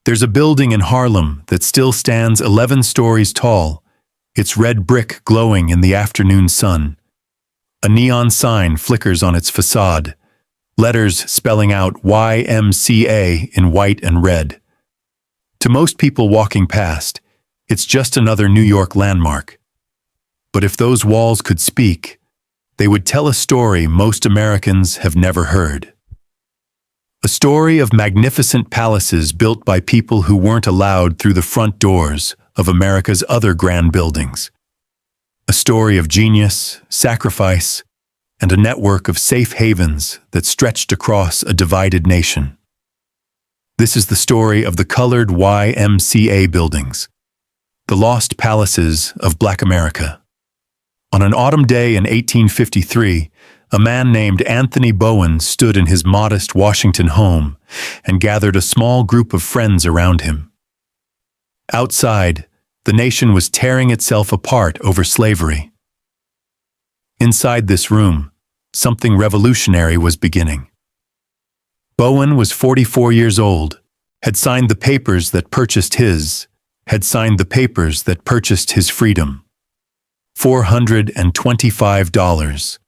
There's a building in Harlem that still stands 11 stories tall, its red brick glowing in the afternoon sun. A neon sign flickers on its facade, letters spelling out YMCA in white and red. To most people walking past, it's just another New York landmark. But if those walls could speak, they would tell a story most Americans have never heard. A story of magnificent palaces built by people who weren't allowed through the front doors of America's other grand buildings. A story of genius, sacrifice, and a network of safe havens that stretched across a divided nation. This is the story of the Colored YMCA buildings, the lost palaces of Black America. On an autumn day in 1853, a man named Anthony Bowen stood in his modest Washington home and gathered a small group of friends around him. Outside, the nation was tearing itself apart over slavery. Inside this room, something revolutionary was beginning. Bowen was 44 years old, had signed the papers that purchased his freedom. $425.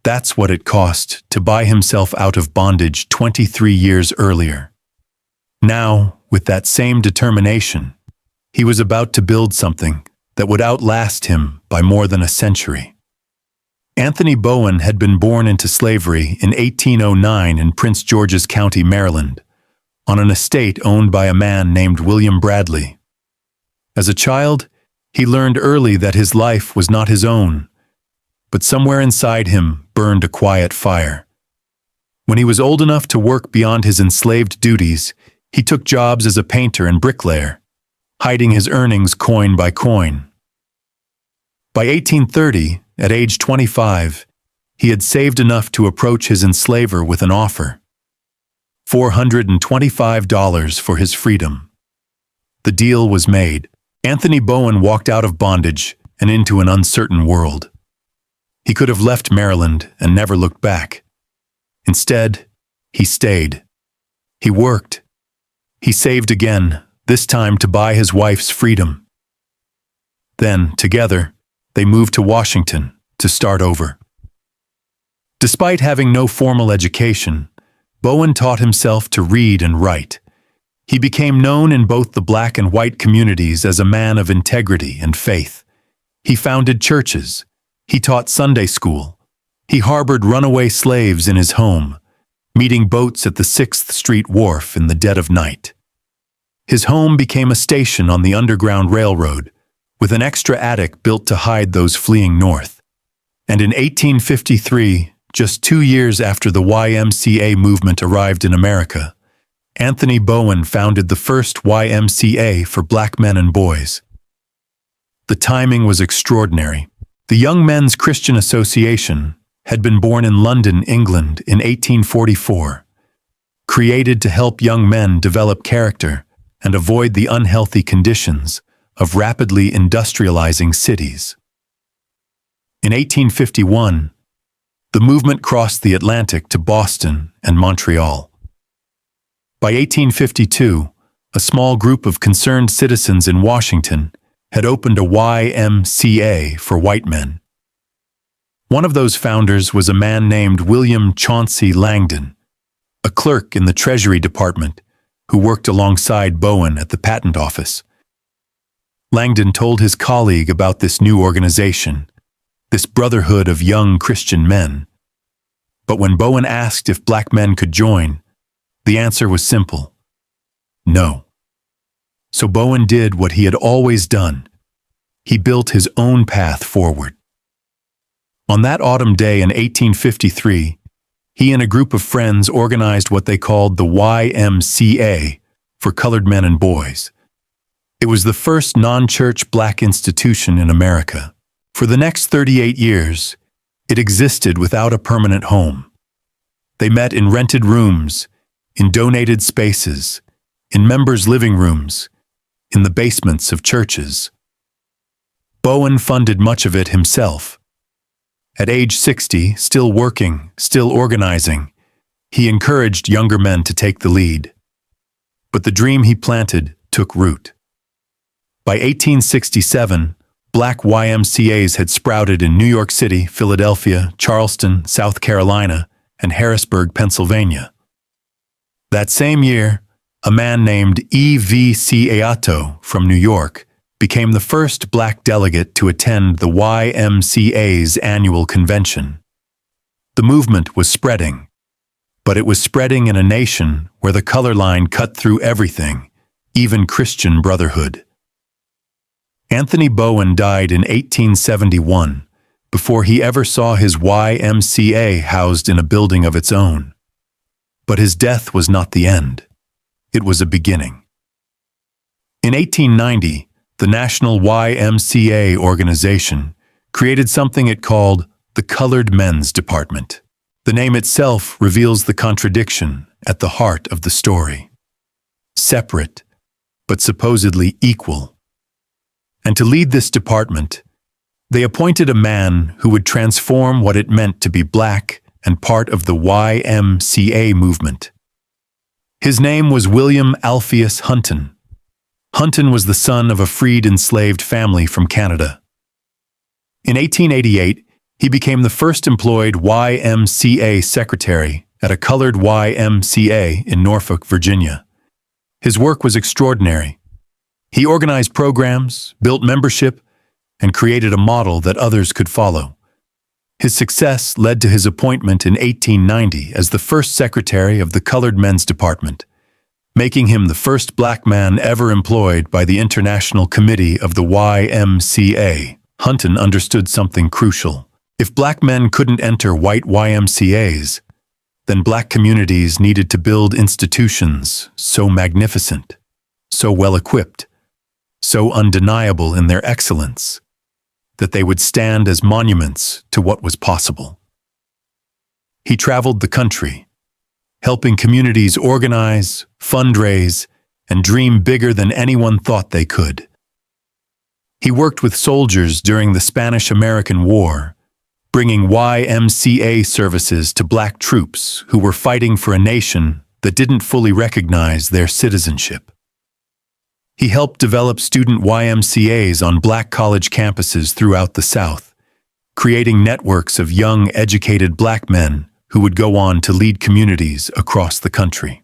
That's what it cost to buy himself out of bondage 23 years earlier. Now, with that same determination, he was about to build something that would outlast him by more than a century. Anthony Bowen had been born into slavery in 1809 in Prince George's County, Maryland, on an estate owned by a man named William Bradley. As a child, he learned early that his life was not his own, but somewhere inside him burned a quiet fire. When he was old enough to work beyond his enslaved duties, he took jobs as a painter and bricklayer, hiding his earnings coin by coin. By 1830, at age 25, he had saved enough to approach his enslaver with an offer. $425 for his freedom. The deal was made. Anthony Bowen walked out of bondage and into an uncertain world. He could have left Maryland and never looked back. Instead, he stayed. He worked. He saved again, this time to buy his wife's freedom. Then, together, they moved to Washington to start over. Despite having no formal education, Bowen taught himself to read and write. He became known in both the black and white communities as a man of integrity and faith. He founded churches. He taught Sunday school. He harbored runaway slaves in his home, meeting boats at the 6th Street Wharf in the dead of night. His home became a station on the Underground Railroad, with an extra attic built to hide those fleeing north. And in 1853, just 2 years after the YMCA movement arrived in America, Anthony Bowen founded the first YMCA for black men and boys. The timing was extraordinary. The Young Men's Christian Association had been born in London, England in 1844, created to help young men develop character and avoid the unhealthy conditions of rapidly industrializing cities. In 1851, the movement crossed the Atlantic to Boston and Montreal. By 1852, a small group of concerned citizens in Washington had opened a YMCA for white men. One of those founders was a man named William Chauncey Langdon, a clerk in the Treasury Department who worked alongside Bowen at the Patent Office. Langdon told his colleague about this new organization, this brotherhood of young Christian men. But when Bowen asked if black men could join, the answer was simple: no. So Bowen did what he had always done. He built his own path forward. On that autumn day in 1853, he and a group of friends organized what they called the YMCA for colored men and boys. It was the first non-church black institution in America. For the next 38 years, it existed without a permanent home. They met in rented rooms, in donated spaces, in members' living rooms, in the basements of churches. Bowen funded much of it himself. At age 60, still working, still organizing, he encouraged younger men to take the lead. but the dream he planted took root. By 1867, black YMCAs had sprouted in New York City, Philadelphia, Charleston, South Carolina, and Harrisburg, Pennsylvania. That same year, a man named E.V.C. Ayato from New York became the first black delegate to attend the YMCA's annual convention. The movement was spreading, but it was spreading in a nation where the color line cut through everything, even Christian brotherhood. Anthony Bowen died in 1871, before he ever saw his YMCA housed in a building of its own. But his death was not the end. It was a beginning. In 1890, the National YMCA organization created something it called the Colored Men's Department. The name itself reveals the contradiction at the heart of the story. Separate, but supposedly equal. And to lead this department, they appointed a man who would transform what it meant to be black and part of the YMCA movement. His name was William Alpheus Hunton. Hunton was the son of a freed enslaved family from Canada. In 1888, he became the first employed YMCA secretary at a colored YMCA in Norfolk, Virginia. His work was extraordinary. He organized programs, built membership, and created a model that others could follow. His success led to his appointment in 1890 as the first secretary of the Colored Men's Department, making him the first black man ever employed by the International Committee of the YMCA. Hunton understood something crucial. If black men couldn't enter white YMCAs, then black communities needed to build institutions so magnificent, so well-equipped, so undeniable in their excellence, that they would stand as monuments to what was possible. He traveled the country, helping communities organize, fundraise, and dream bigger than anyone thought they could. He worked with soldiers during the Spanish-American War, bringing YMCA services to black troops who were fighting for a nation that didn't fully recognize their citizenship. He helped develop student YMCAs on black college campuses throughout the South, creating networks of young, educated black men who would go on to lead communities across the country.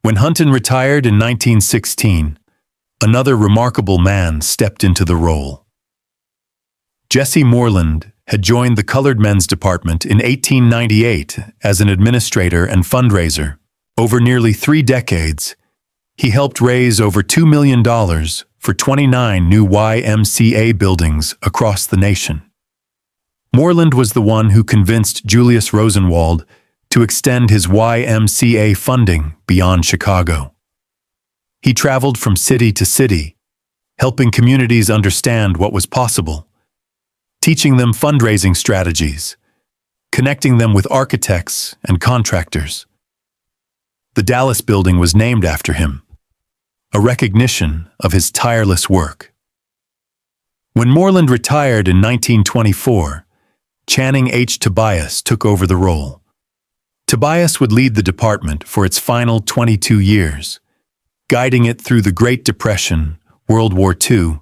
When Hunton retired in 1916, another remarkable man stepped into the role. Jesse Moreland had joined the Colored Men's Department in 1898 as an administrator and fundraiser. Over nearly 3 decades, he helped raise over $2 million for 29 new YMCA buildings across the nation. Moreland was the one who convinced Julius Rosenwald to extend his YMCA funding beyond Chicago. He traveled from city to city, helping communities understand what was possible, teaching them fundraising strategies, connecting them with architects and contractors. The Dallas building was named after him, a recognition of his tireless work. When Moreland retired in 1924, Channing H. Tobias took over the role. Tobias would lead the department for its final 22 years, guiding it through the Great Depression, World War II,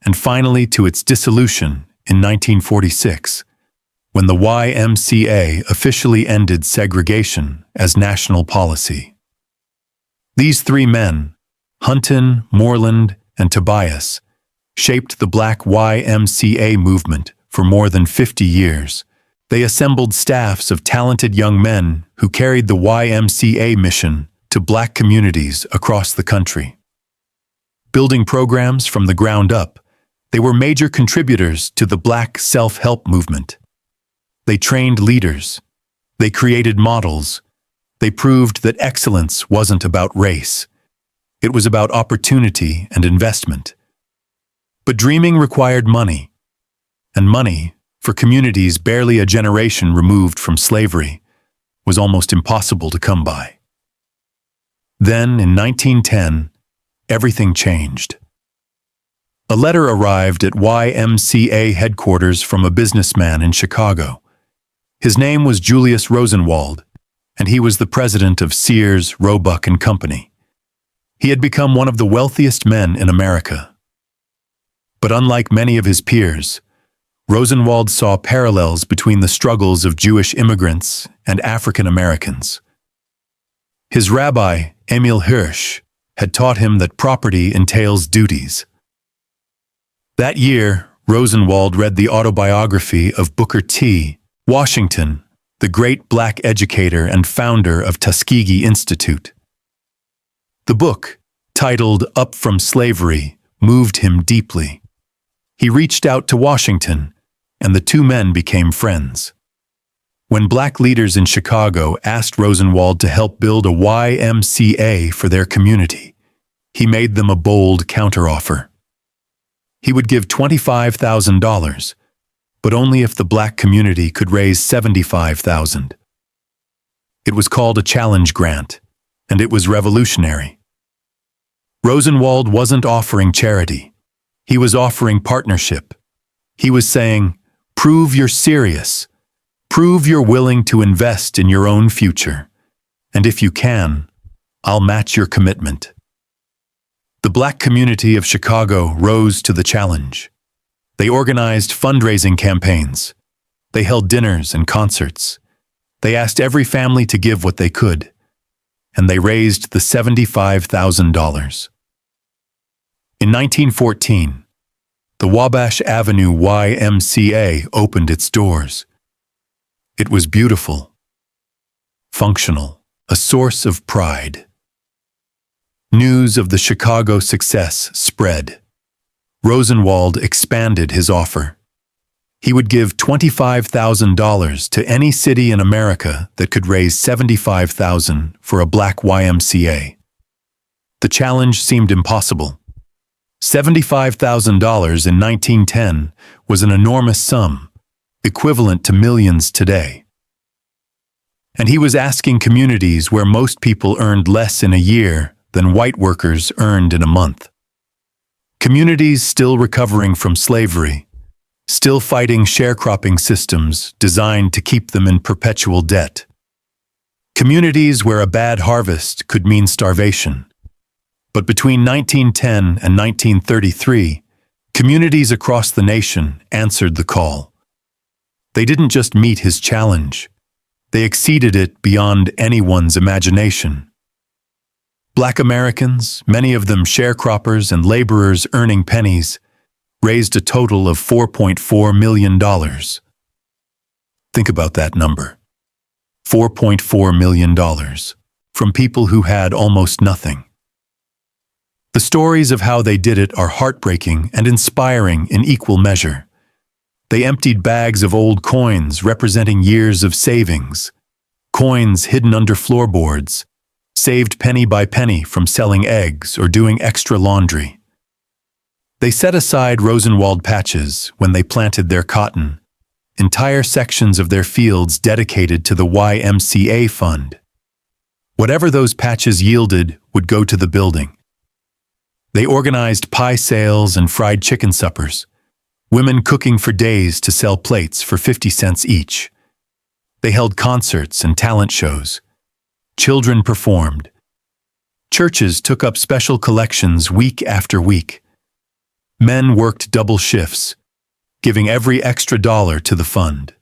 and finally to its dissolution in 1946, when the YMCA officially ended segregation as national policy. These 3 men, Hunton, Moreland, and Tobias, shaped the black YMCA movement for more than 50 years. They assembled staffs of talented young men who carried the YMCA mission to black communities across the country. Building programs from the ground up, they were major contributors to the black self-help movement. They trained leaders. They created models. They proved that excellence wasn't about race. It was about opportunity and investment. But dreaming required money, and money, for communities barely a generation removed from slavery, was almost impossible to come by. Then, in 1910, everything changed. A letter arrived at YMCA headquarters from a businessman in Chicago. His name was Julius Rosenwald, and he was the president of Sears, Roebuck and Company. He had become one of the wealthiest men in America. But unlike many of his peers, Rosenwald saw parallels between the struggles of Jewish immigrants and African Americans. His rabbi, Emil Hirsch, had taught him that property entails duties. That year, Rosenwald read the autobiography of Booker T. Washington, the great black educator and founder of Tuskegee Institute. The book, titled Up from Slavery, moved him deeply. He reached out to Washington, and the two men became friends. When black leaders in Chicago asked Rosenwald to help build a YMCA for their community, he made them a bold counteroffer. He would give $25,000, but only if the black community could raise $75,000. It was called a challenge grant, and it was revolutionary. Rosenwald wasn't offering charity. He was offering partnership. He was saying, "Prove you're serious. Prove you're willing to invest in your own future. And if you can, I'll match your commitment." The black community of Chicago rose to the challenge. They organized fundraising campaigns. They held dinners and concerts. They asked every family to give what they could. And they raised the $75,000. In 1914, the Wabash Avenue YMCA opened its doors. It was beautiful, functional, a source of pride. News of the Chicago success spread. Rosenwald expanded his offer. He would give $25,000 to any city in America that could raise $75,000 for a black YMCA. The challenge seemed impossible. $75,000 in 1910 was an enormous sum, equivalent to millions today. And he was asking communities where most people earned less in a year than white workers earned in a month. Communities still recovering from slavery, still fighting sharecropping systems designed to keep them in perpetual debt. Communities where a bad harvest could mean starvation. But between 1910 and 1933, communities across the nation answered the call. They didn't just meet his challenge, they exceeded it beyond anyone's imagination. Black Americans, many of them sharecroppers and laborers earning pennies, raised a total of $4.4 million. Think about that number. $4.4 million from people who had almost nothing. The stories of how they did it are heartbreaking and inspiring in equal measure. They emptied bags of old coins representing years of savings, coins hidden under floorboards, saved penny by penny from selling eggs or doing extra laundry. They set aside Rosenwald patches when they planted their cotton, entire sections of their fields dedicated to the YMCA fund. Whatever those patches yielded would go to the building. They organized pie sales and fried chicken suppers, women cooking for days to sell plates for 50 cents each. They held concerts and talent shows. Children performed. Churches took up special collections week after week. Men worked double shifts, giving every extra dollar to the fund.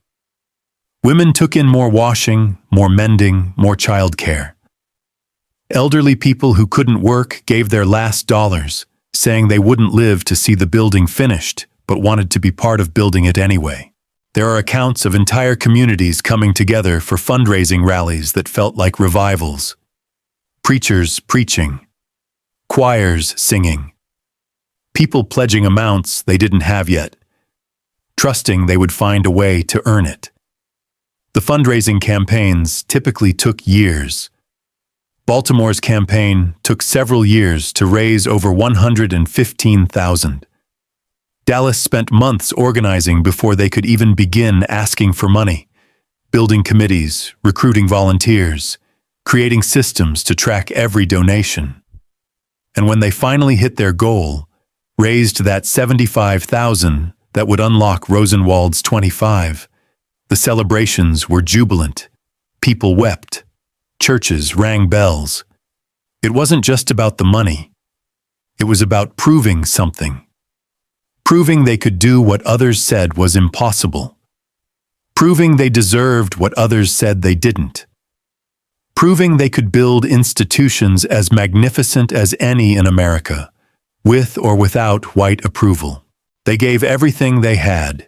Women took in more washing, more mending, more childcare. Elderly people who couldn't work gave their last dollars, saying they wouldn't live to see the building finished, but wanted to be part of building it anyway. There are accounts of entire communities coming together for fundraising rallies that felt like revivals. Preachers preaching, choirs singing, people pledging amounts they didn't have yet, trusting they would find a way to earn it. The fundraising campaigns typically took years. Baltimore's campaign took several years to raise over $115,000. Dallas spent months organizing before they could even begin asking for money, building committees, recruiting volunteers, creating systems to track every donation. And when they finally hit their goal, raised that $75,000 that would unlock Rosenwald's $25,000, the celebrations were jubilant. People wept. Churches rang bells. It wasn't just about the money. It was about proving something. Proving they could do what others said was impossible. Proving they deserved what others said they didn't. Proving they could build institutions as magnificent as any in America, with or without white approval. They gave everything they had.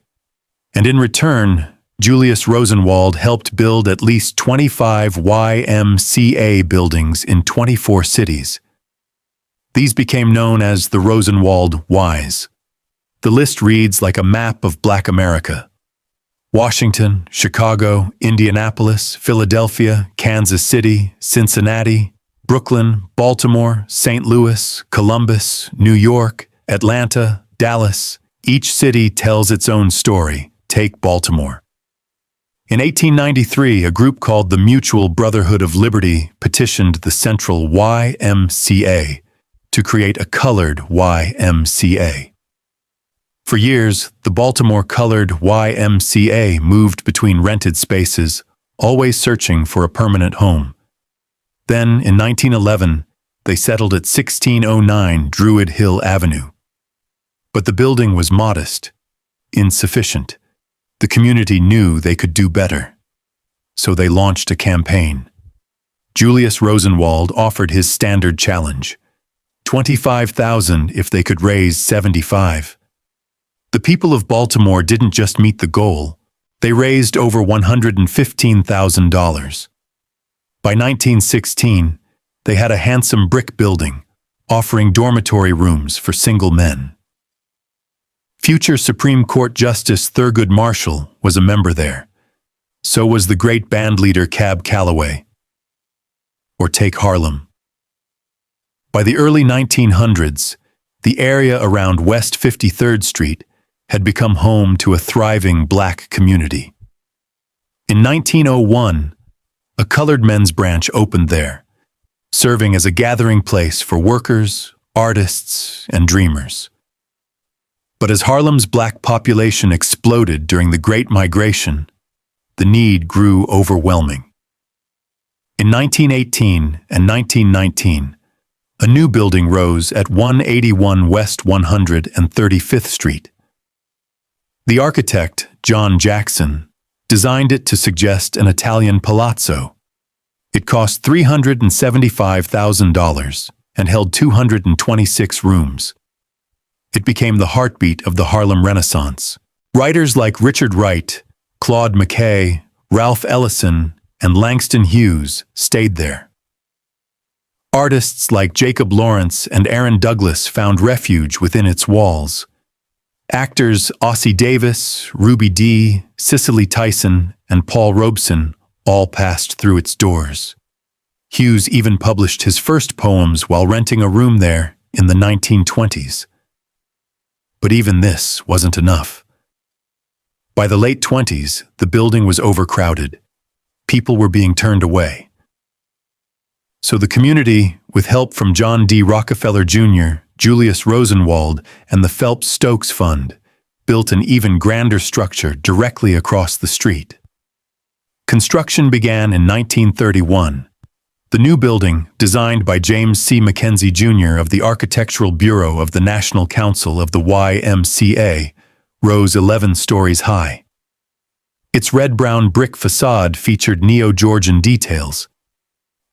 And in return, Julius Rosenwald helped build at least 25 YMCA buildings in 24 cities. These became known as the Rosenwald Ys. The list reads like a map of Black America. Washington, Chicago, Indianapolis, Philadelphia, Kansas City, Cincinnati, Brooklyn, Baltimore, St. Louis, Columbus, New York, Atlanta, Dallas. Each city tells its own story. Take Baltimore. In 1893, a group called the Mutual Brotherhood of Liberty petitioned the Central YMCA to create a colored YMCA. For years, the Baltimore Colored YMCA moved between rented spaces, always searching for a permanent home. Then, in 1911, they settled at 1609 Druid Hill Avenue. But the building was modest, insufficient. The community knew they could do better. So they launched a campaign. Julius Rosenwald offered his standard challenge: $25,000 if they could raise $75,000. The people of Baltimore didn't just meet the goal, they raised over $115,000. By 1916, they had a handsome brick building, offering dormitory rooms for single men. Future Supreme Court Justice Thurgood Marshall was a member there. So was the great bandleader Cab Calloway. Or take Harlem. By the early 1900s, the area around West 53rd Street had become home to a thriving Black community. In 1901, a colored men's branch opened there, serving as a gathering place for workers, artists, and dreamers. But as Harlem's Black population exploded during the Great Migration, the need grew overwhelming. In 1918 and 1919, a new building rose at 181 West 135th Street. The architect, John Jackson, designed it to suggest an Italian palazzo. It cost $375,000 and held 226 rooms. It became the heartbeat of the Harlem Renaissance. Writers like Richard Wright, Claude McKay, Ralph Ellison, and Langston Hughes stayed there. Artists like Jacob Lawrence and Aaron Douglas found refuge within its walls. Actors Ossie Davis, Ruby Dee, Cicely Tyson, and Paul Robeson all passed through its doors. Hughes even published his first poems while renting a room there in the 1920s. But even this wasn't enough. By the late 20s, the building was overcrowded. People were being turned away. So the community, with help from John D. Rockefeller Jr., Julius Rosenwald, and the Phelps Stokes Fund, built an even grander structure directly across the street. Construction began in 1931. The new building, designed by James C. Mackenzie Jr. of the Architectural Bureau of the National Council of the YMCA, rose 11 stories high. Its red-brown brick facade featured Neo-Georgian details.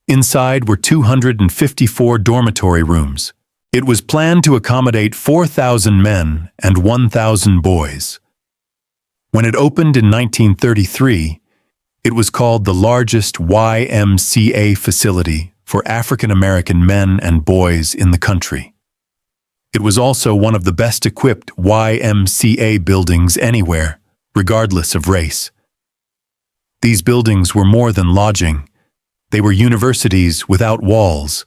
Inside were 254 dormitory rooms. It was planned to accommodate 4,000 men and 1,000 boys. When it opened in 1933, it was called the largest YMCA facility for African American men and boys in the country. It was also one of the best-equipped YMCA buildings anywhere, regardless of race. These buildings were more than lodging. They were universities without walls.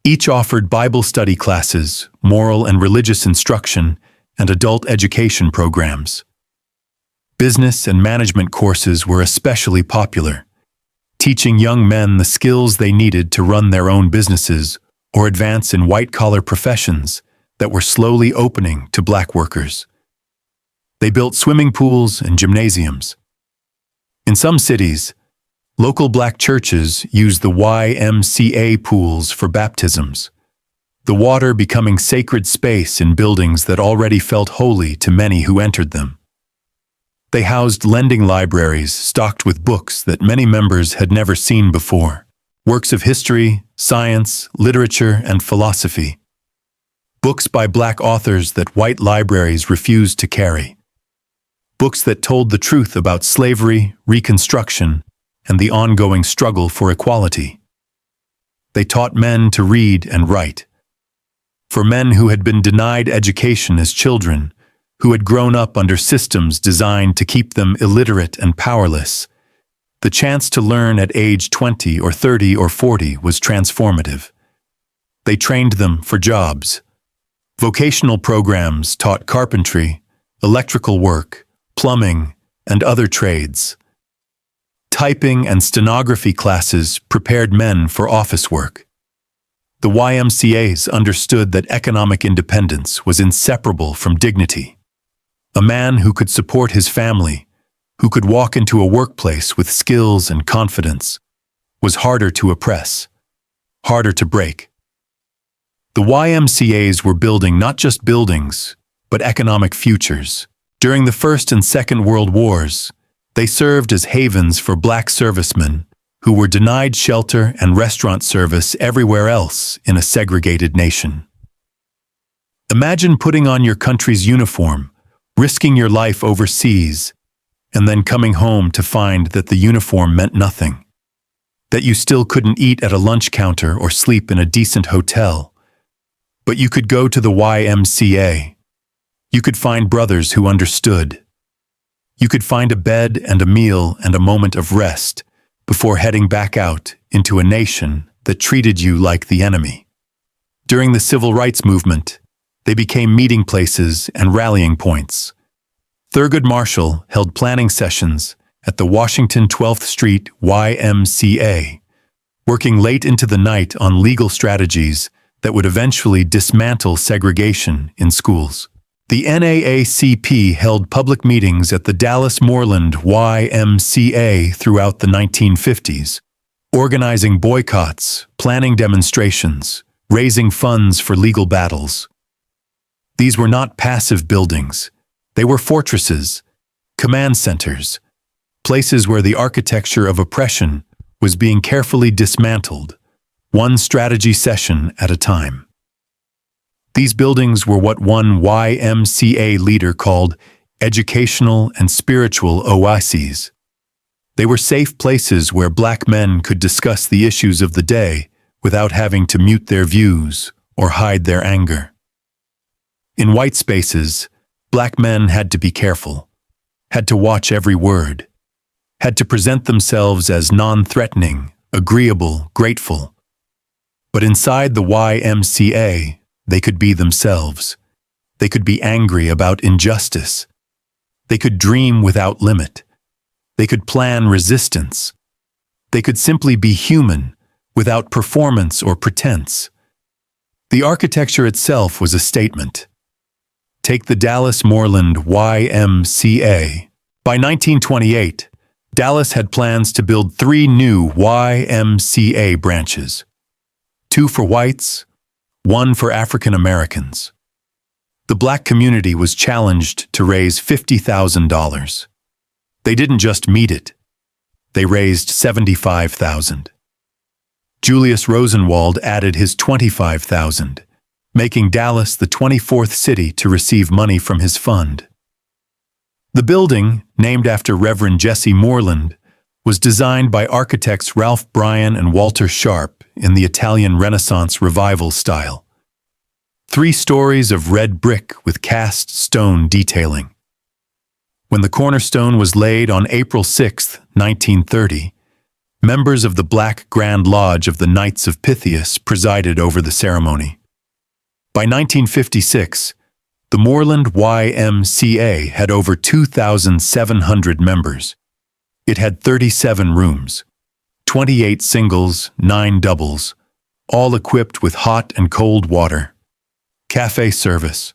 Each offered Bible study classes, moral and religious instruction, and adult education programs. Business and management courses were especially popular, teaching young men the skills they needed to run their own businesses or advance in white-collar professions that were slowly opening to Black workers. They built swimming pools and gymnasiums. In some cities, Local black churches used the YMCA pools for baptisms, the water becoming sacred space in buildings that already felt holy to many who entered them. They housed lending libraries stocked with books that many members had never seen before, works of history, science, literature, and philosophy. Books by black authors that white libraries refused to carry. Books that told the truth about slavery, Reconstruction, and the ongoing struggle for equality. They taught men to read and write. For men who had been denied education as children, who had grown up under systems designed to keep them illiterate and powerless, the chance to learn at age 20 or 30 or 40 was transformative. They trained them for jobs. Vocational programs taught carpentry, electrical work, plumbing, and other trades. Typing and stenography classes prepared men for office work. The YMCAs understood that economic independence was inseparable from dignity. A man who could support his family, who could walk into a workplace with skills and confidence, was harder to oppress, harder to break. The YMCAs were building not just buildings, but economic futures. During the First and Second World Wars, they served as havens for black servicemen who were denied shelter and restaurant service everywhere else in a segregated nation. Imagine putting on your country's uniform, risking your life overseas, and then coming home to find that the uniform meant nothing, that you still couldn't eat at a lunch counter or sleep in a decent hotel, but you could go to the YMCA. You could find brothers who understood. You could find a bed and a meal and a moment of rest before heading back out into a nation that treated you like the enemy. During the Civil Rights Movement, they became meeting places and rallying points. Thurgood Marshall held planning sessions at the Washington 12th Street YMCA, working late into the night on legal strategies that would eventually dismantle segregation in schools. The NAACP held public meetings at the Dallas Moreland YMCA throughout the 1950s, organizing boycotts, planning demonstrations, raising funds for legal battles. These were not passive buildings. They were fortresses, command centers, places where the architecture of oppression was being carefully dismantled, one strategy session at a time. These buildings were what one YMCA leader called educational and spiritual oases. They were safe places where black men could discuss the issues of the day without having to mute their views or hide their anger. In white spaces, black men had to be careful, had to watch every word, had to present themselves as non-threatening, agreeable, grateful. But inside the YMCA, they could be themselves. They could be angry about injustice. They could dream without limit. They could plan resistance. They could simply be human, without performance or pretense. The architecture itself was a statement. Take the Dallas Moreland YMCA. By 1928, Dallas had plans to build 3 new YMCA branches. 2 for whites, 1 for African Americans. The black community was challenged to raise $50,000. They didn't just meet it. They raised $75,000. Julius Rosenwald added his $25,000, making Dallas the 24th city to receive money from his fund. The building, named after Reverend Jesse Moreland, was designed by architects Ralph Bryan and Walter Sharp in the Italian Renaissance Revival style. 3 stories of red brick with cast stone detailing. When the cornerstone was laid on April 6, 1930, members of the Black Grand Lodge of the Knights of Pythias presided over the ceremony. By 1956, the Moreland YMCA had over 2,700 members. It had 37 rooms, 28 singles, 9 doubles, all equipped with hot and cold water. Cafe service.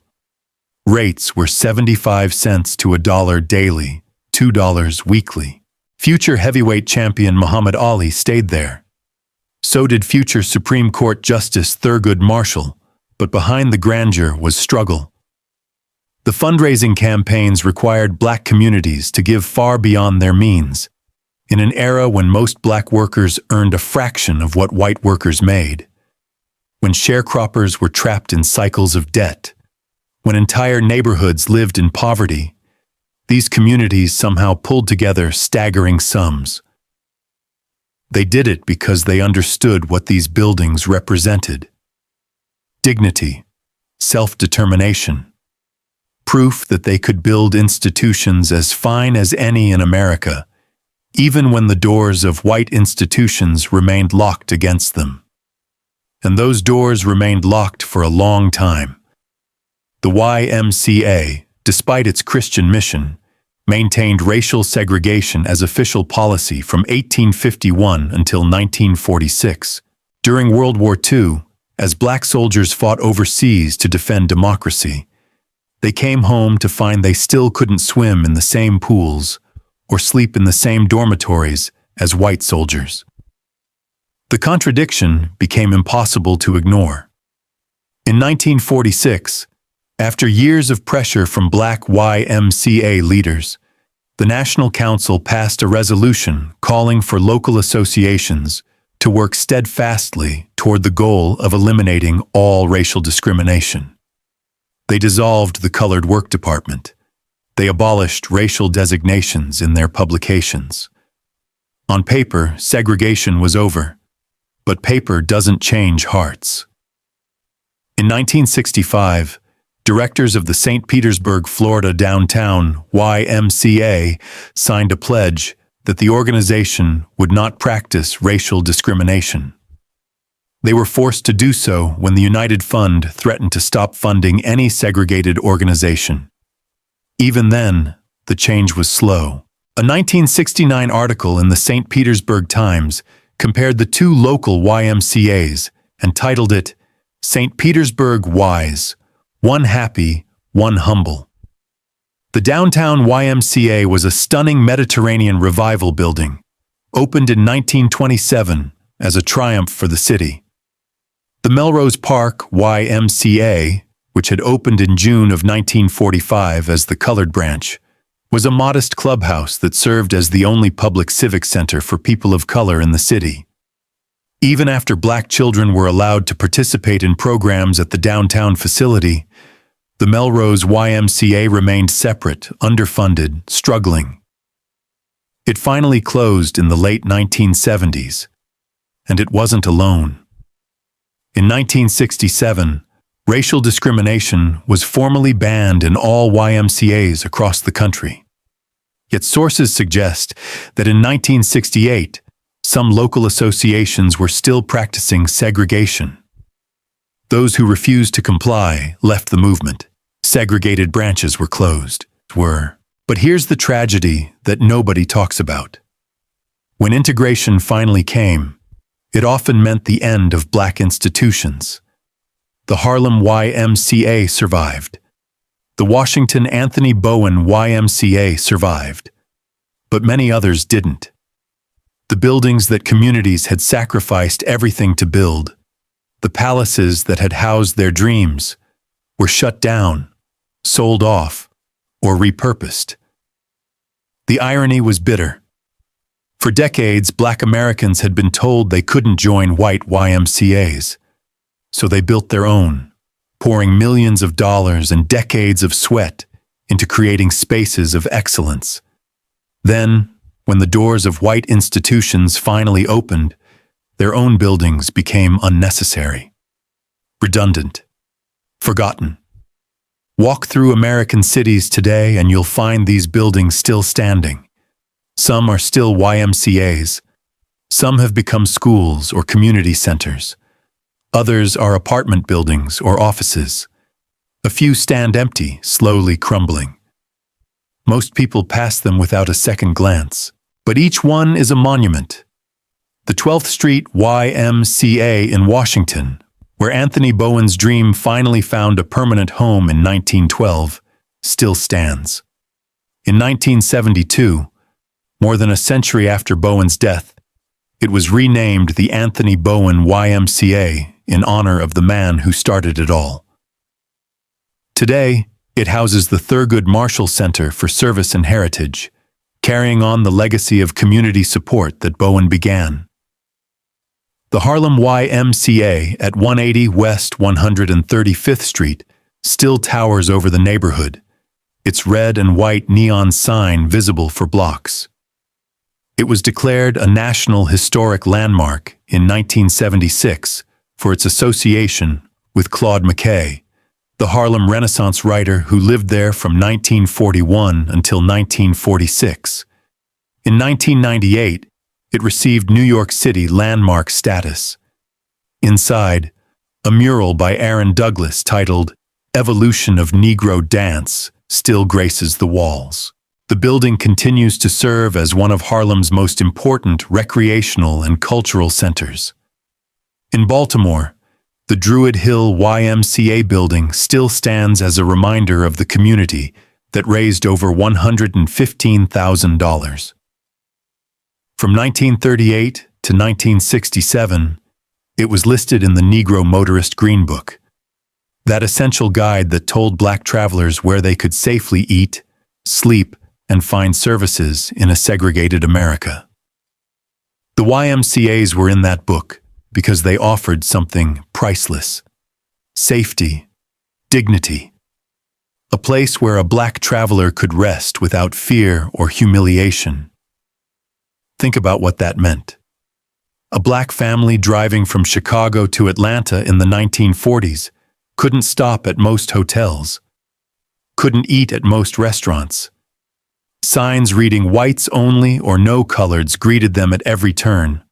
Rates were 75 cents to $1 daily, $2 weekly. Future heavyweight champion Muhammad Ali stayed there. So did future Supreme Court Justice Thurgood Marshall, but behind the grandeur was struggle. The fundraising campaigns required black communities to give far beyond their means, in an era when most black workers earned a fraction of what white workers made, when sharecroppers were trapped in cycles of debt, when entire neighborhoods lived in poverty. These communities somehow pulled together staggering sums. They did it because they understood what these buildings represented: dignity, self-determination, proof that they could build institutions as fine as any in America, even when the doors of white institutions remained locked against them. And those doors remained locked for a long time. The YMCA, despite its Christian mission, maintained racial segregation as official policy from 1851 until 1946. During World War II, as black soldiers fought overseas to defend democracy, they came home to find they still couldn't swim in the same pools or sleep in the same dormitories as white soldiers. The contradiction became impossible to ignore. In 1946, after years of pressure from black YMCA leaders, the National Council passed a resolution calling for local associations to work steadfastly toward the goal of eliminating all racial discrimination. They dissolved the Colored Work Department. They abolished racial designations in their publications. On paper, segregation was over, but paper doesn't change hearts. In 1965, directors of the St. Petersburg, Florida downtown YMCA signed a pledge that the organization would not practice racial discrimination. They were forced to do so when the United Fund threatened to stop funding any segregated organization. Even then, the change was slow. A 1969 article in the St. Petersburg Times compared the two local YMCAs and titled it, "St. Petersburg Ys, One Happy, One Humble." The downtown YMCA was a stunning Mediterranean revival building, opened in 1927 as a triumph for the city. The Melrose Park YMCA, which had opened in June of 1945 as the colored branch, was a modest clubhouse that served as the only public civic center for people of color in the city. Even after black children were allowed to participate in programs at the downtown facility, the Melrose YMCA remained separate, underfunded, struggling. It finally closed in the late 1970s, and it wasn't alone. In 1967, racial discrimination was formally banned in all YMCAs across the country. Yet sources suggest that in 1968, some local associations were still practicing segregation. Those who refused to comply left the movement. Segregated branches were closed. But here's the tragedy that nobody talks about. When integration finally came, it often meant the end of black institutions. The Harlem YMCA survived. The Washington Anthony Bowen YMCA survived. But many others didn't. The buildings that communities had sacrificed everything to build, the palaces that had housed their dreams, were shut down, sold off, or repurposed. The irony was bitter. For decades, black Americans had been told they couldn't join white YMCAs, so they built their own, pouring millions of dollars and decades of sweat into creating spaces of excellence. Then, when the doors of white institutions finally opened, their own buildings became unnecessary, redundant, forgotten. Walk through American cities today and you'll find these buildings still standing. Some are still YMCAs. Some have become schools or community centers. Others are apartment buildings or offices. A few stand empty, slowly crumbling. Most people pass them without a second glance, but each one is a monument. The 12th Street YMCA in Washington, where Anthony Bowen's dream finally found a permanent home in 1912, still stands. In 1972, more than a century after Bowen's death, it was renamed the Anthony Bowen YMCA in honor of the man who started it all. Today, it houses the Thurgood Marshall Center for Service and Heritage, carrying on the legacy of community support that Bowen began. The Harlem YMCA at 180 West 135th Street still towers over the neighborhood, its red and white neon sign visible for blocks. It was declared a National Historic Landmark in 1976 for its association with Claude McKay, the Harlem Renaissance writer who lived there from 1941 until 1946. In 1998, it received New York City landmark status. Inside, a mural by Aaron Douglas titled "Evolution of Negro Dance" still graces the walls. The building continues to serve as one of Harlem's most important recreational and cultural centers. In Baltimore, the Druid Hill YMCA building still stands as a reminder of the community that raised over $115,000. From 1938 to 1967, it was listed in the Negro Motorist Green Book, that essential guide that told Black travelers where they could safely eat, sleep, and find services in a segregated America. The YMCAs were in that book because they offered something priceless: safety, dignity, a place where a Black traveler could rest without fear or humiliation. Think about what that meant. A Black family driving from Chicago to Atlanta in the 1940s couldn't stop at most hotels, couldn't eat at most restaurants. Signs reading "whites only" or "no coloreds" greeted them at every turn.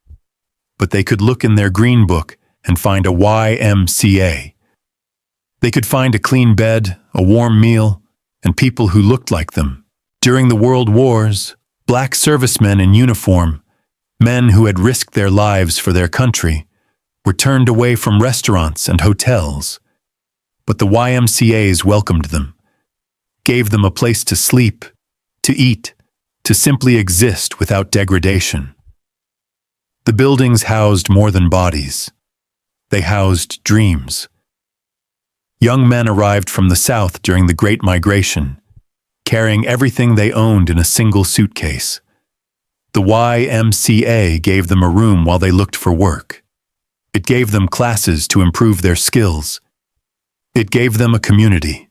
But they could look in their green book and find a YMCA. They could find a clean bed, a warm meal, and people who looked like them. During the World Wars, Black servicemen in uniform, men who had risked their lives for their country, were turned away from restaurants and hotels. But the YMCAs welcomed them, gave them a place to sleep, to eat, to simply exist without degradation. The buildings housed more than bodies. They housed dreams. Young men arrived from the South during the Great Migration, carrying everything they owned in a single suitcase. The YMCA gave them a room while they looked for work. It gave them classes to improve their skills. It gave them a community.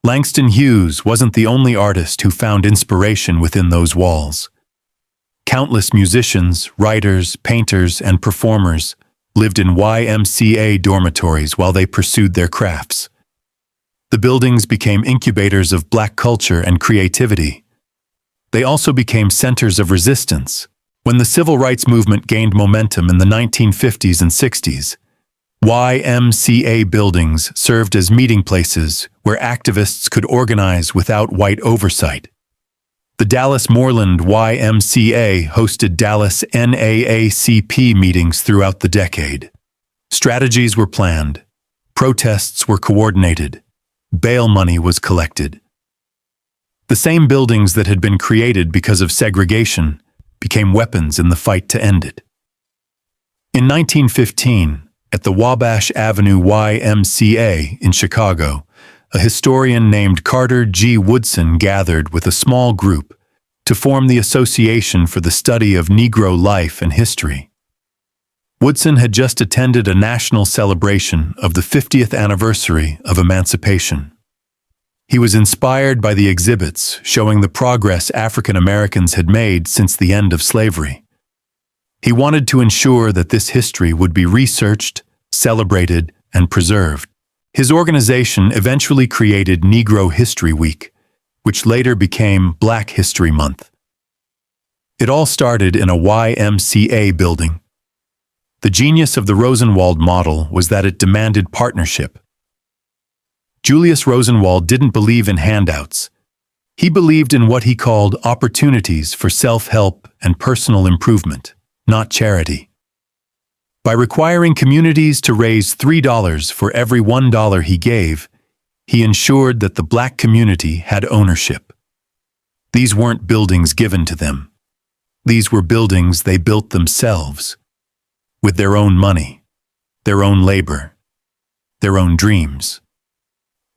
Langston Hughes wasn't the only artist who found inspiration within those walls. Countless musicians, writers, painters, and performers lived in YMCA dormitories while they pursued their crafts. The buildings became incubators of Black culture and creativity. They also became centers of resistance. When the civil rights movement gained momentum in the 1950s and 60s, YMCA buildings served as meeting places where activists could organize without white oversight. The Dallas Moreland YMCA hosted Dallas NAACP meetings throughout the decade. Strategies were planned, protests were coordinated, bail money was collected. The same buildings that had been created because of segregation became weapons in the fight to end it. In 1915, at the Wabash Avenue YMCA in Chicago, a historian named Carter G. Woodson gathered with a small group to form the Association for the Study of Negro Life and History. Woodson had just attended a national celebration of the 50th anniversary of emancipation. He was inspired by the exhibits showing the progress African Americans had made since the end of slavery. He wanted to ensure that this history would be researched, celebrated, and preserved. His organization eventually created Negro History Week, which later became Black History Month. It all started in a YMCA building. The genius of the Rosenwald model was that it demanded partnership. Julius Rosenwald didn't believe in handouts. He believed in what he called opportunities for self-help and personal improvement, not charity. By requiring communities to raise $3 for every $1 he gave, he ensured that the Black community had ownership. These weren't buildings given to them. These were buildings they built themselves, with their own money, their own labor, their own dreams.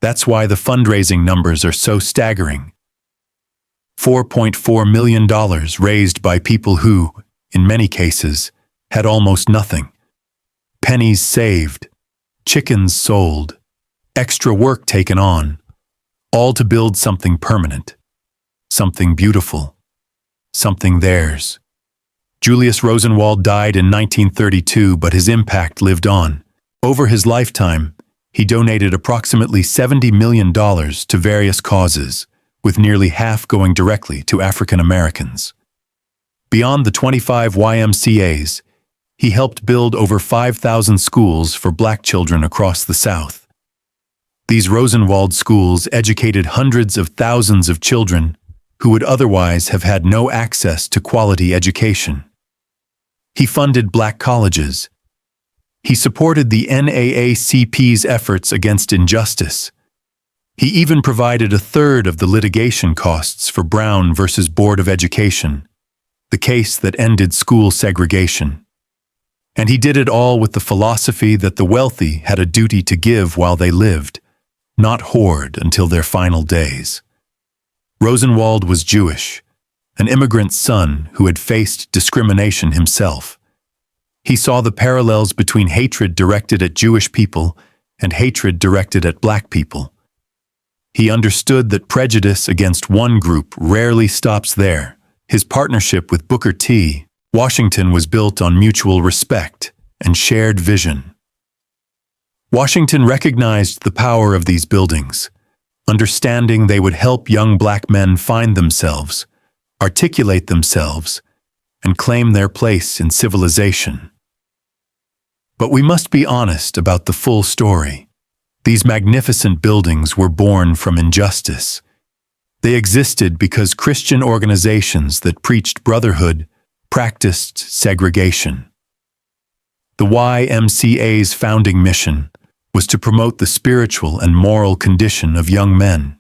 That's why the fundraising numbers are so staggering. $4.4 million raised by people who, in many cases, had almost nothing. Pennies saved, chickens sold, extra work taken on, all to build something permanent, something beautiful, something theirs. Julius Rosenwald died in 1932, but his impact lived on. Over his lifetime, he donated approximately $70 million to various causes, with nearly half going directly to African Americans. Beyond the 25 YMCAs, he helped build over 5,000 schools for black children across the South. These Rosenwald schools educated hundreds of thousands of children who would otherwise have had no access to quality education. He funded black colleges. He supported the NAACP's efforts against injustice. He even provided a third of the litigation costs for Brown versus Board of Education, the case that ended school segregation. And he did it all with the philosophy that the wealthy had a duty to give while they lived, not hoard until their final days. Rosenwald was Jewish, an immigrant son who had faced discrimination himself. He saw the parallels between hatred directed at Jewish people and hatred directed at black people. He understood that prejudice against one group rarely stops there. His partnership with Booker T. Washington was built on mutual respect and shared vision. Washington recognized the power of these buildings, understanding they would help young black men find themselves, articulate themselves, and claim their place in civilization. But we must be honest about the full story. These magnificent buildings were born from injustice. They existed because Christian organizations that preached brotherhood practiced segregation. The YMCA's founding mission was to promote the spiritual and moral condition of young men.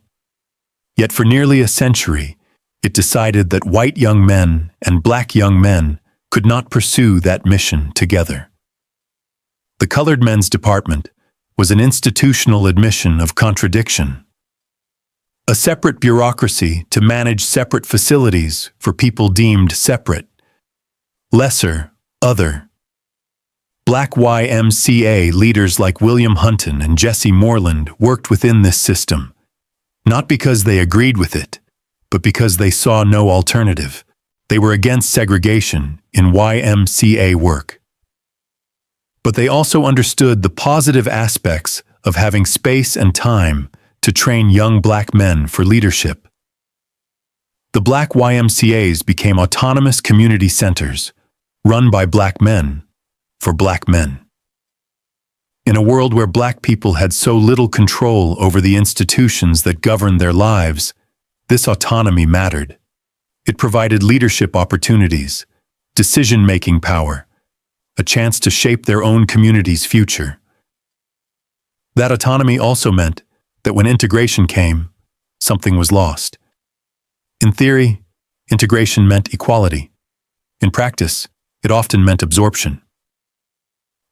Yet for nearly a century, it decided that white young men and black young men could not pursue that mission together. The Colored Men's Department was an institutional admission of contradiction. A separate bureaucracy to manage separate facilities for people deemed separate, lesser, other. Black YMCA leaders like William Hunton and Jesse Moreland worked within this system, not because they agreed with it, but because they saw no alternative. They were against segregation in YMCA work. But they also understood the positive aspects of having space and time to train young black men for leadership. The black YMCAs became autonomous community centers, run by black men, for black men. In a world where black people had so little control over the institutions that governed their lives, this autonomy mattered. It provided leadership opportunities, decision-making power, a chance to shape their own community's future. That autonomy also meant that when integration came, something was lost. In theory, integration meant equality. In practice, it often meant absorption.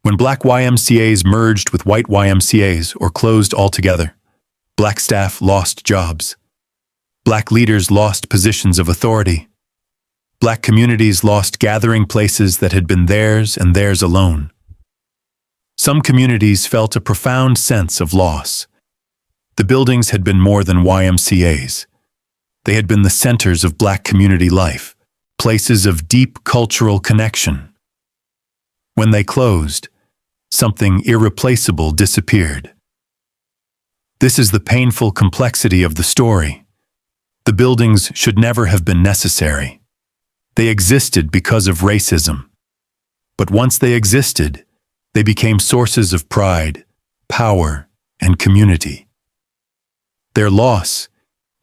When black YMCAs merged with white YMCAs or closed altogether, black staff lost jobs. Black leaders lost positions of authority. Black communities lost gathering places that had been theirs and theirs alone. Some communities felt a profound sense of loss. The buildings had been more than YMCAs. They had been the centers of black community life, places of deep cultural connection. When they closed, something irreplaceable disappeared. This is the painful complexity of the story. The buildings should never have been necessary. They existed because of racism. But once they existed, they became sources of pride, power, and community. Their loss,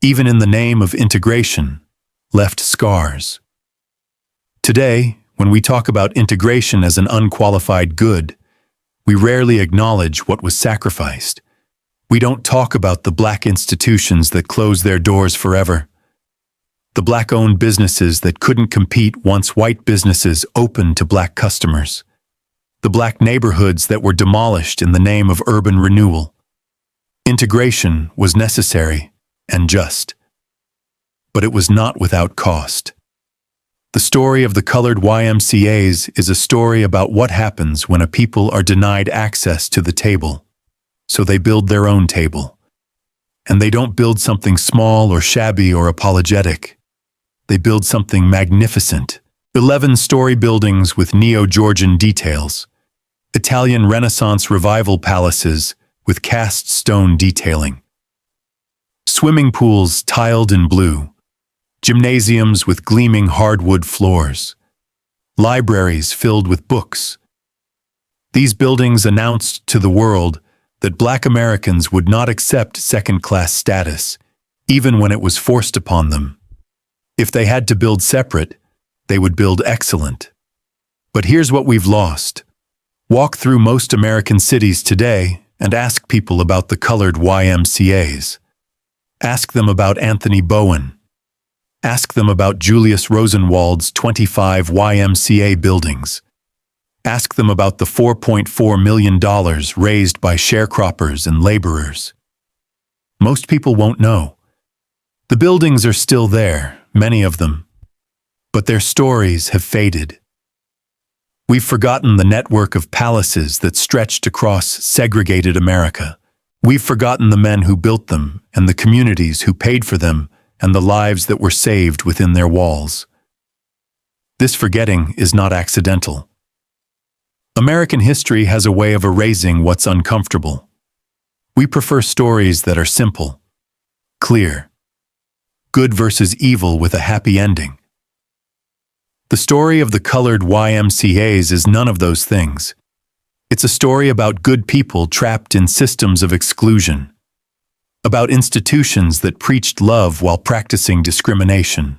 even in the name of integration, left scars. Today, when we talk about integration as an unqualified good, we rarely acknowledge what was sacrificed. We don't talk about the black institutions that closed their doors forever. The black-owned businesses that couldn't compete once white businesses opened to black customers. The black neighborhoods that were demolished in the name of urban renewal. Integration was necessary and just. But it was not without cost. The story of the Colored YMCAs is a story about what happens when a people are denied access to the table. So they build their own table. And they don't build something small or shabby or apologetic. They build something magnificent. 11-story buildings with Neo-Georgian details. Italian Renaissance Revival palaces with cast stone detailing. Swimming pools tiled in blue. Gymnasiums with gleaming hardwood floors. Libraries filled with books. These buildings announced to the world that black Americans would not accept second-class status, even when it was forced upon them. If they had to build separate, they would build excellent. But here's what we've lost. Walk through most American cities today and ask people about the Colored YMCAs. Ask them about Anthony Bowen. Ask them about Julius Rosenwald's 25 YMCA buildings. Ask them about the $4.4 million raised by sharecroppers and laborers. Most people won't know. The buildings are still there, many of them, but their stories have faded. We've forgotten the network of palaces that stretched across segregated America. We've forgotten the men who built them and the communities who paid for them and the lives that were saved within their walls. This forgetting is not accidental. American history has a way of erasing what's uncomfortable. We prefer stories that are simple, clear, good versus evil with a happy ending. The story of the Colored YMCAs is none of those things. It's a story about good people trapped in systems of exclusion, about institutions that preached love while practicing discrimination,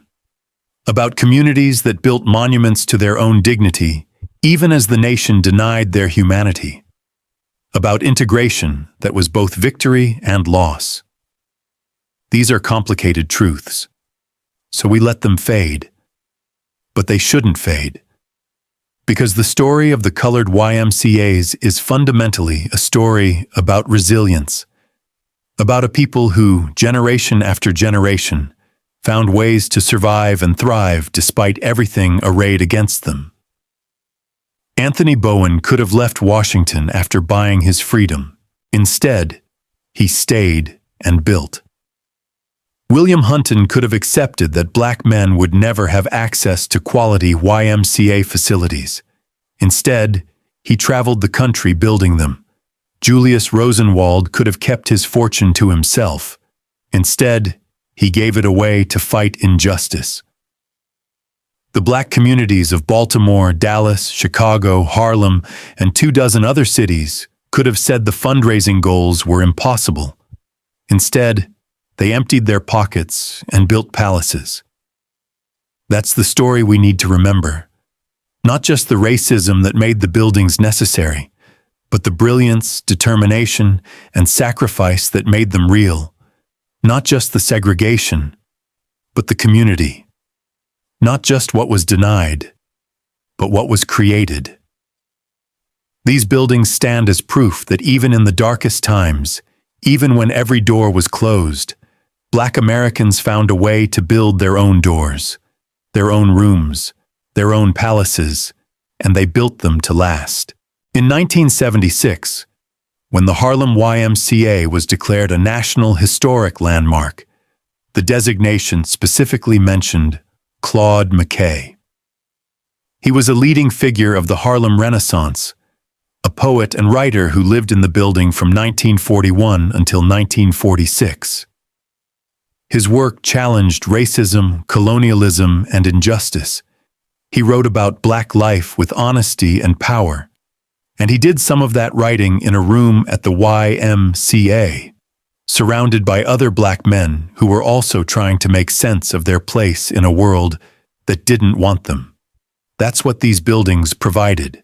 about communities that built monuments to their own dignity even as the nation denied their humanity, about integration that was both victory and loss. These are complicated truths, so we let them fade. But they shouldn't fade, because the story of the Colored YMCAs is fundamentally a story about resilience, about a people who, generation after generation, found ways to survive and thrive despite everything arrayed against them. Anthony Bowen could have left Washington after buying his freedom. Instead, he stayed and built. William Hunton could have accepted that black men would never have access to quality YMCA facilities. Instead, he traveled the country building them. Julius Rosenwald could have kept his fortune to himself. Instead, he gave it away to fight injustice. The black communities of Baltimore, Dallas, Chicago, Harlem, and 24 other cities could have said the fundraising goals were impossible. Instead, they emptied their pockets and built palaces. That's the story we need to remember. Not just the racism that made the buildings necessary, but the brilliance, determination, and sacrifice that made them real. Not just the segregation, but the community. Not just what was denied, but what was created. These buildings stand as proof that even in the darkest times, even when every door was closed, black Americans found a way to build their own doors, their own rooms, their own palaces, and they built them to last. In 1976, when the Harlem YMCA was declared a National Historic Landmark, the designation specifically mentioned Claude McKay. He was a leading figure of the Harlem Renaissance, a poet and writer who lived in the building from 1941 until 1946. His work challenged racism, colonialism, and injustice. He wrote about black life with honesty and power, and he did some of that writing in a room at the YMCA, surrounded by other black men who were also trying to make sense of their place in a world that didn't want them. That's what these buildings provided: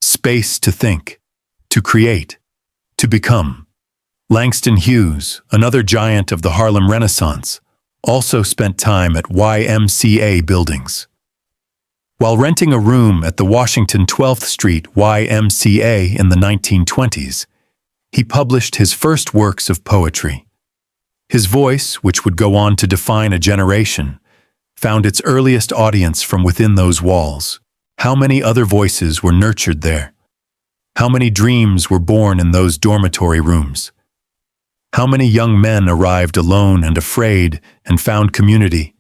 space to think, to create, to become. Langston Hughes, another giant of the Harlem Renaissance, also spent time at YMCA buildings. While renting a room at the Washington 12th Street YMCA in the 1920s, he published his first works of poetry. His voice, which would go on to define a generation, found its earliest audience from within those walls. How many other voices were nurtured there? How many dreams were born in those dormitory rooms? How many young men arrived alone and afraid and found community?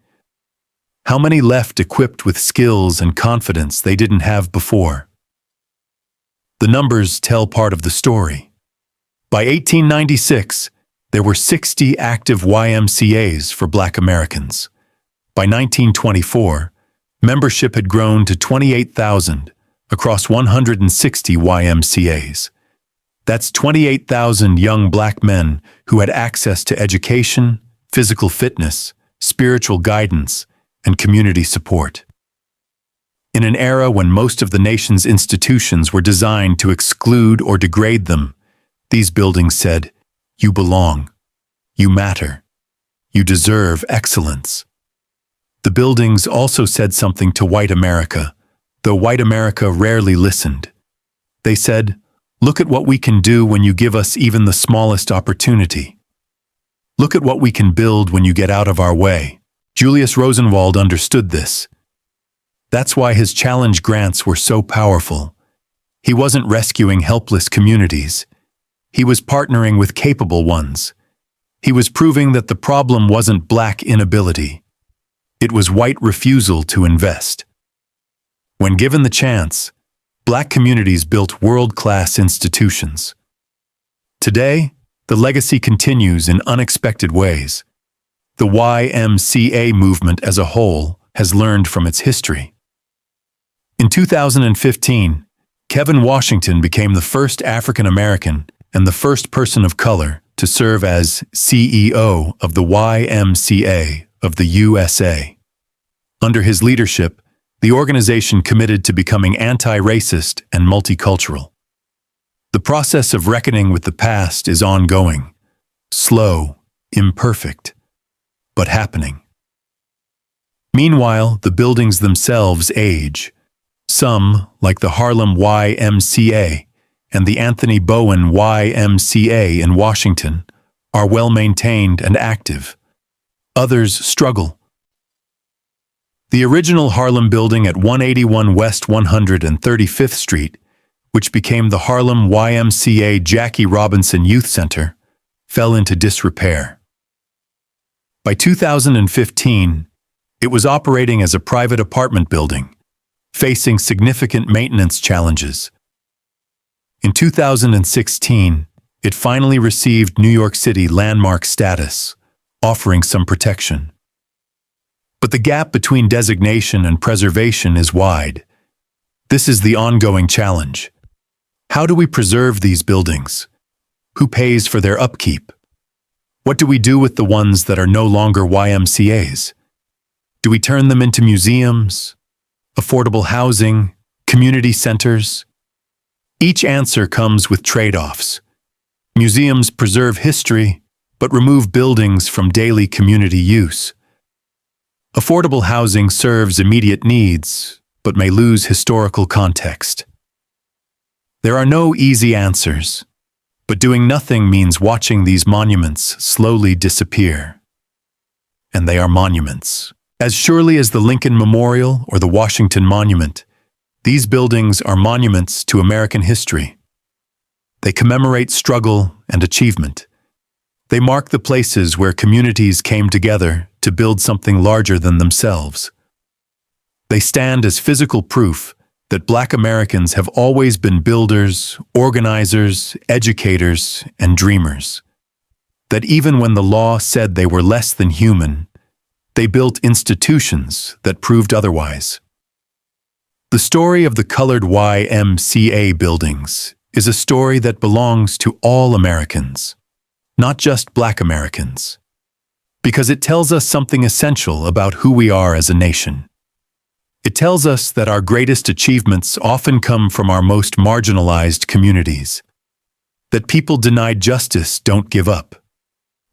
How many left equipped with skills and confidence they didn't have before? The numbers tell part of the story. By 1896, there were 60 active YMCAs for Black Americans. By 1924, membership had grown to 28,000 across 160 YMCAs. That's 28,000 young Black men who had access to education, physical fitness, spiritual guidance, and community support. In an era when most of the nation's institutions were designed to exclude or degrade them, these buildings said, "You belong. You matter. You deserve excellence." The buildings also said something to white America, though white America rarely listened. They said, "Look at what we can do when you give us even the smallest opportunity. Look at what we can build when you get out of our way." Julius Rosenwald understood this. That's why his challenge grants were so powerful. He wasn't rescuing helpless communities. He was partnering with capable ones. He was proving that the problem wasn't Black inability. It was white refusal to invest. When given the chance, Black communities built world-class institutions. Today, the legacy continues in unexpected ways. The YMCA movement as a whole has learned from its history. In 2015, Kevin Washington became the first African American and the first person of color to serve as CEO of the YMCA of the USA. Under his leadership, the organization committed to becoming anti-racist and multicultural. The process of reckoning with the past is ongoing, slow, imperfect, but happening. Meanwhile, the buildings themselves age. Some, like the Harlem YMCA and the Anthony Bowen YMCA in Washington, are well-maintained and active. Others struggle. The original Harlem building at 181 West 135th Street, which became the Harlem YMCA Jackie Robinson Youth Center, fell into disrepair. By 2015, it was operating as a private apartment building, facing significant maintenance challenges. In 2016, it finally received New York City landmark status, offering some protection. But the gap between designation and preservation is wide. This is the ongoing challenge. How do we preserve these buildings? Who pays for their upkeep? What do we do with the ones that are no longer YMCAs? Do we turn them into museums, affordable housing, community centers? Each answer comes with trade-offs. Museums preserve history, but remove buildings from daily community use. Affordable housing serves immediate needs, but may lose historical context. There are no easy answers, but doing nothing means watching these monuments slowly disappear. And they are monuments. As surely as the Lincoln Memorial or the Washington Monument, these buildings are monuments to American history. They commemorate struggle and achievement. They mark the places where communities came together to build something larger than themselves. They stand as physical proof that Black Americans have always been builders, organizers, educators, and dreamers. That even when the law said they were less than human, they built institutions that proved otherwise. The story of the Colored YMCA buildings is a story that belongs to all Americans, not just Black Americans, because it tells us something essential about who we are as a nation. It tells us that our greatest achievements often come from our most marginalized communities, that people denied justice don't give up.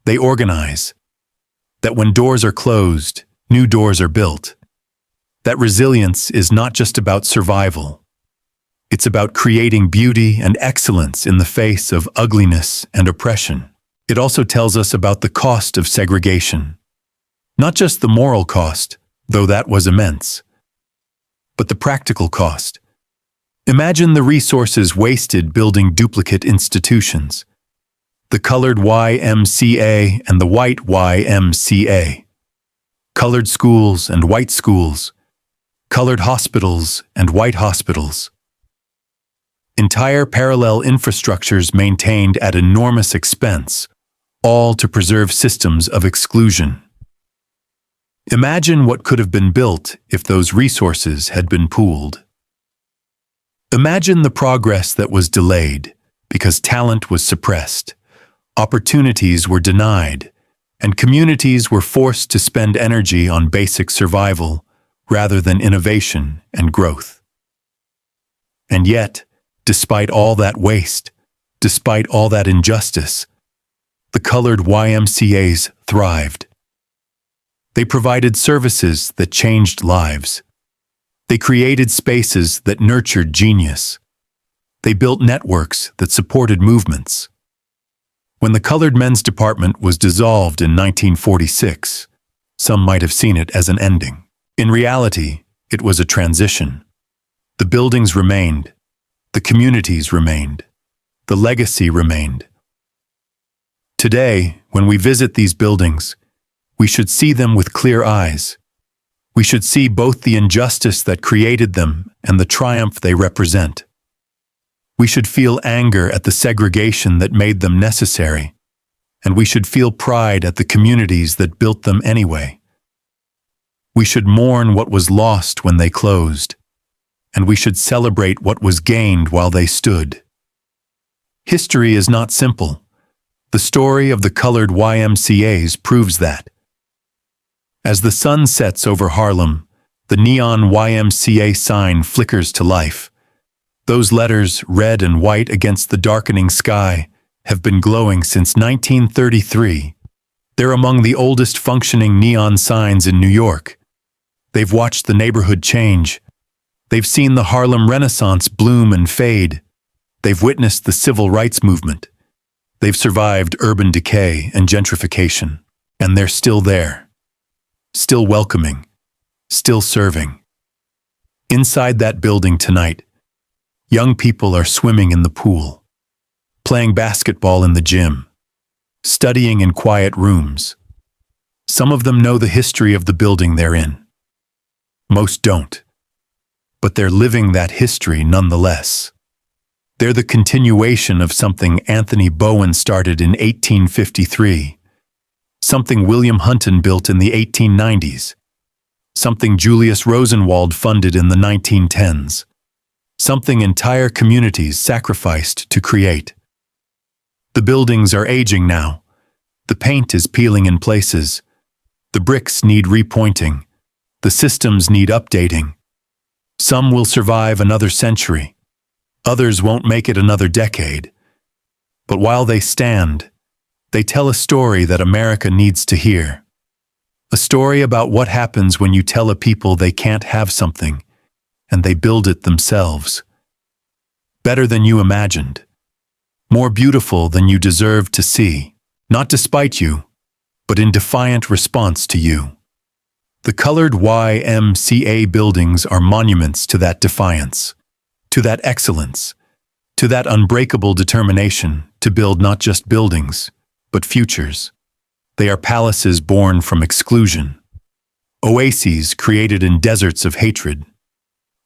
They organize, That when doors are closed, new doors are built. That resilience is not just about survival. It's about creating beauty and excellence in the face of ugliness and oppression. It also tells us about the cost of segregation. Not just the moral cost, though that was immense, but the practical cost. Imagine the resources wasted building duplicate institutions. The Colored YMCA and the White YMCA. Colored schools and white schools. Colored hospitals and white hospitals. Entire parallel infrastructures maintained at enormous expense, all to preserve systems of exclusion. Imagine what could have been built if those resources had been pooled. Imagine the progress that was delayed because talent was suppressed, opportunities were denied, and communities were forced to spend energy on basic survival rather than innovation and growth. And yet, despite all that waste, despite all that injustice, the Colored YMCAs thrived. They provided services that changed lives. They created spaces that nurtured genius. They built networks that supported movements. When the Colored Men's Department was dissolved in 1946, some might have seen it as an ending. In reality, it was a transition. The buildings remained. The communities remained. The legacy remained. Today, when we visit these buildings, we should see them with clear eyes. We should see both the injustice that created them and the triumph they represent. We should feel anger at the segregation that made them necessary, and we should feel pride at the communities that built them anyway. We should mourn what was lost when they closed, and we should celebrate what was gained while they stood. History is not simple. The story of the Colored YMCAs proves that. As the sun sets over Harlem, the neon YMCA sign flickers to life. Those letters, red and white against the darkening sky, have been glowing since 1933. They're among the oldest functioning neon signs in New York. They've watched the neighborhood change. They've seen the Harlem Renaissance bloom and fade. They've witnessed the civil rights movement. They've survived urban decay and gentrification. And they're still there. Still welcoming. Still serving. Inside that building tonight, young people are swimming in the pool, playing basketball in the gym, studying in quiet rooms. Some of them know the history of the building they're in. Most don't. But they're living that history nonetheless. They're the continuation of something Anthony Bowen started in 1853, something William Hunton built in the 1890s, something Julius Rosenwald funded in the 1910s, something entire communities sacrificed to create. The buildings are aging now. The paint is peeling in places. The bricks need repointing. The systems need updating. Some will survive another century. Others won't make it another decade. But while they stand, they tell a story that America needs to hear. A story about what happens when you tell a people they can't have something, and they build it themselves. Better than you imagined. More beautiful than you deserved to see. Not despite you, but in defiant response to you. The Colored YMCA buildings are monuments to that defiance, to that excellence, to that unbreakable determination to build not just buildings, but futures. They are palaces born from exclusion, oases created in deserts of hatred,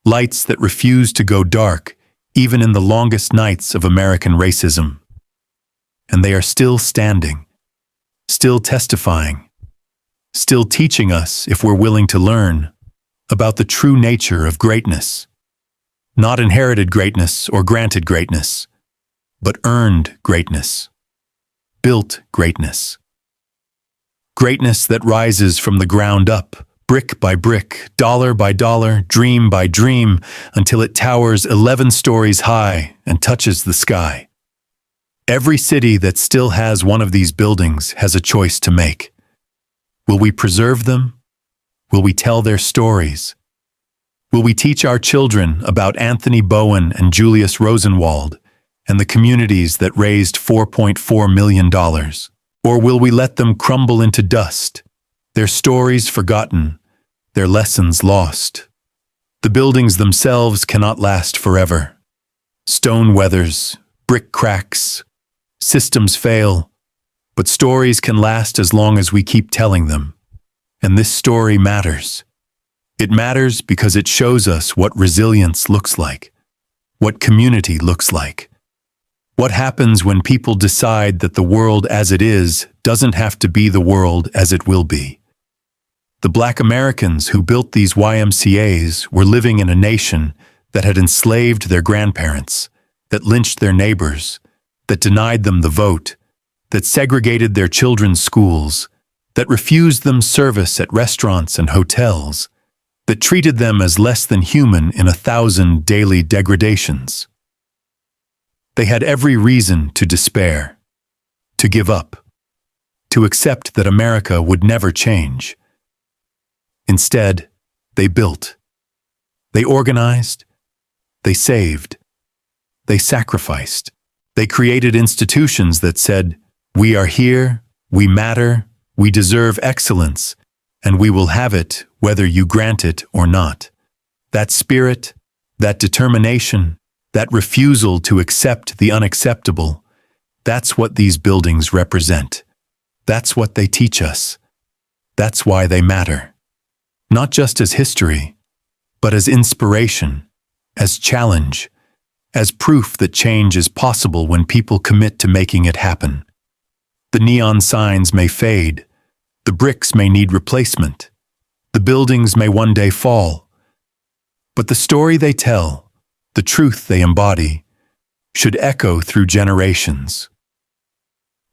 lights that refuse to go dark even in the longest nights of American racism. And they are still standing, still testifying, still teaching us, if we're willing to learn, about the true nature of greatness. Not inherited greatness or granted greatness, but earned greatness, built greatness. Greatness that rises from the ground up, brick by brick, dollar by dollar, dream by dream, until it towers 11 stories high and touches the sky. Every city that still has one of these buildings has a choice to make. Will we preserve them? Will we tell their stories? Will we teach our children about Anthony Bowen and Julius Rosenwald and the communities that raised $4.4 million? Or will we let them crumble into dust, their stories forgotten, their lessons lost? The buildings themselves cannot last forever. Stone weathers, brick cracks, systems fail, but stories can last as long as we keep telling them. And this story matters. It matters because it shows us what resilience looks like, what community looks like, what happens when people decide that the world as it is doesn't have to be the world as it will be. The Black Americans who built these YMCAs were living in a nation that had enslaved their grandparents, that lynched their neighbors, that denied them the vote, that segregated their children's schools, that refused them service at restaurants and hotels, that treated them as less than human in 1,000 daily degradations. They had every reason to despair, to give up, to accept that America would never change. Instead, they built. They organized. They saved. They sacrificed. They created institutions that said, "We are here, we matter, we deserve excellence, and we will have it whether you grant it or not." That spirit, that determination, that refusal to accept the unacceptable, that's what these buildings represent. That's what they teach us. That's why they matter. Not just as history, but as inspiration, as challenge, as proof that change is possible when people commit to making it happen. The neon signs may fade, the bricks may need replacement, the buildings may one day fall, but the story they tell, the truth they embody, should echo through generations.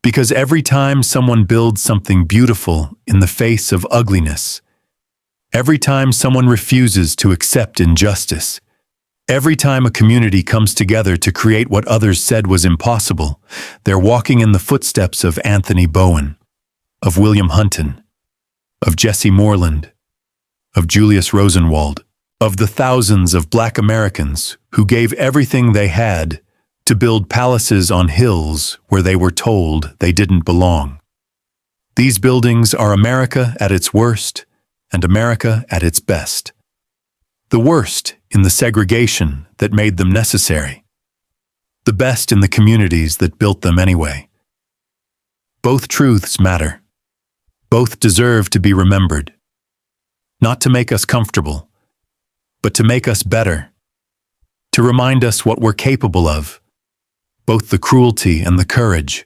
Because every time someone builds something beautiful in the face of ugliness, every time someone refuses to accept injustice, every time a community comes together to create what others said was impossible, they're walking in the footsteps of Anthony Bowen, of William Hunton, of Jesse Moreland, of Julius Rosenwald, of the thousands of Black Americans who gave everything they had to build palaces on hills where they were told they didn't belong. These buildings are America at its worst and America at its best. The worst in the segregation that made them necessary. The best in the communities that built them anyway. Both truths matter. Both deserve to be remembered. Not to make us comfortable, but to make us better. To remind us what we're capable of, both the cruelty and the courage.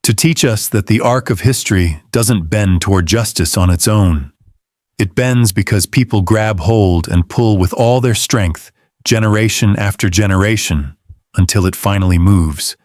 To teach us that the arc of history doesn't bend toward justice on its own. It bends because people grab hold and pull with all their strength, generation after generation, until it finally moves.